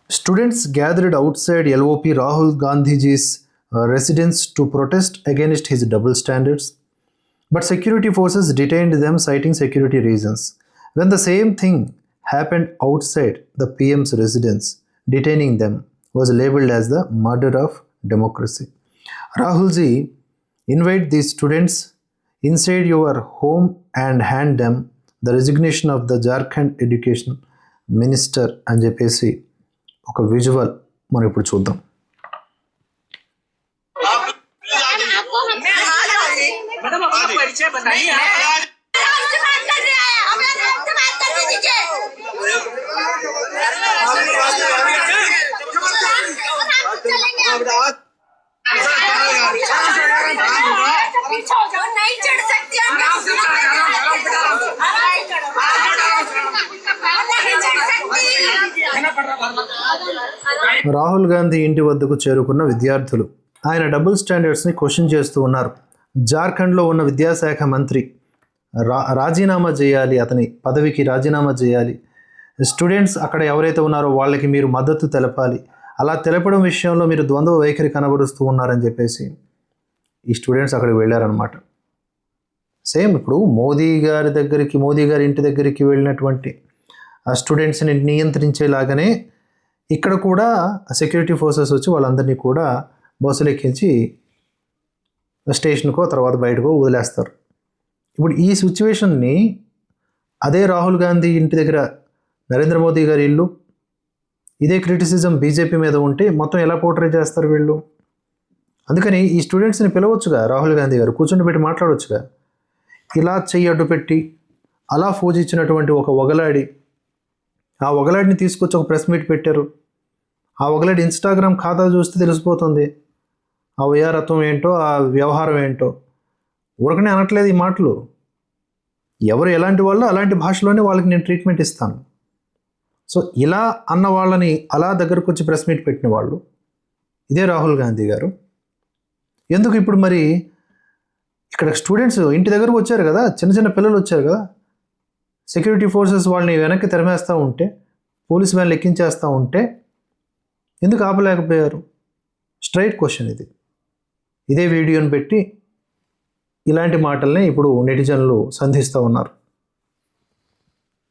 Students gathered outside LOP Rahul Gandhiji's residence to protest against his double standards, but security forces detained them citing security reasons. When the same thing happened outside the PM's residence, detaining them was labeled as the murder of democracy. Rahulji, invite these students inside your home and hand them the resignation of the Jharkhand education minister అని చెప్పేసి ఒక visual మనం ఇప్పుడు చూద్దాం. రాహుల్ గాంధీ ఇంటి వద్దకు చేరుకున్న విద్యార్థులు ఆయన డబుల్ స్టాండర్డ్స్ని క్వశ్చన్ చేస్తూ ఉన్నారు. జార్ఖండ్లో ఉన్న విద్యాశాఖ మంత్రి రాజీనామా చేయాలి, అతని పదవికి రాజీనామా చేయాలి. స్టూడెంట్స్ అక్కడ ఎవరైతే ఉన్నారో వాళ్ళకి మీరు మద్దతు తెలపాలి, అలా తెలపడం విషయంలో మీరు ద్వంద్వ వైఖరి కనబరుస్తూ ఉన్నారని చెప్పేసి ఈ స్టూడెంట్స్ అక్కడికి వెళ్ళారనమాట. సేమ్ ఇప్పుడు మోదీ గారి ఇంటి దగ్గరికి వెళ్ళినటువంటి ఆ స్టూడెంట్స్ని నియంత్రించేలాగానే ఇక్కడ కూడా సెక్యూరిటీ ఫోర్సెస్ వచ్చి వాళ్ళందరినీ కూడా బస్సులు ఎక్కించి స్టేషన్కో తర్వాత బయటకో వదిలేస్తారు. ఇప్పుడు ఈ సిచ్యువేషన్ని అదే రాహుల్ గాంధీ ఇంటి దగ్గర నరేంద్ర మోదీ గారి ఇల్లు, ఇదే క్రిటిసిజం బీజేపీ మీద ఉంటే మొత్తం ఎలా పోర్ట్రే చేస్తారు వీళ్ళు? అందుకని ఈ స్టూడెంట్స్ని పిలవచ్చుగా, రాహుల్ గాంధీ గారు కూర్చొని పెట్టి మాట్లాడవచ్చుగా. ఇలా చెయ్యి అడ్డు పెట్టి అలా ఫోజ్ ఇచ్చినటువంటి ఒక వగలాడి, ఆ వగలాడిని తీసుకొచ్చి ఒక ప్రెస్ మీట్ పెట్టారు. ఆ వగలాడి ఇన్స్టాగ్రామ్ ఖాతా చూస్తే తెలిసిపోతుంది ఆ వయారత్వం ఏంటో, ఆ వ్యవహారం ఏంటో. ఊరకనే అనట్లేదు ఈ మాటలు. ఎవరు ఎలాంటి వాళ్ళు అలాంటి భాషలోనే వాళ్ళకి నేను ట్రీట్మెంట్ ఇస్తాను. సో ఇలా అన్న వాళ్ళని అలా దగ్గరకు వచ్చి ప్రెస్ మీట్ పెట్టిన వాళ్ళు ఇదే రాహుల్ గాంధీ గారు. ఎందుకు ఇప్పుడు మరి ఇక్కడ స్టూడెంట్స్ ఇంటి దగ్గరకు వచ్చారు కదా, చిన్న చిన్న పిల్లలు వచ్చారు కదా, సెక్యూరిటీ ఫోర్సెస్ వాళ్ళని వెనక్కి తెరమేస్తూ ఉంటే, పోలీస్ వ్యాన్లు ఎక్కించేస్తూ ఉంటే ఎందుకు ఆపలేకపోయారు? స్ట్రైట్ క్వశ్చన్ ఇది. ఇదే వీడియోని పెట్టి ఇలాంటి మాటల్ని ఇప్పుడు నెటిజన్లు సంధిస్తూ ఉన్నారు.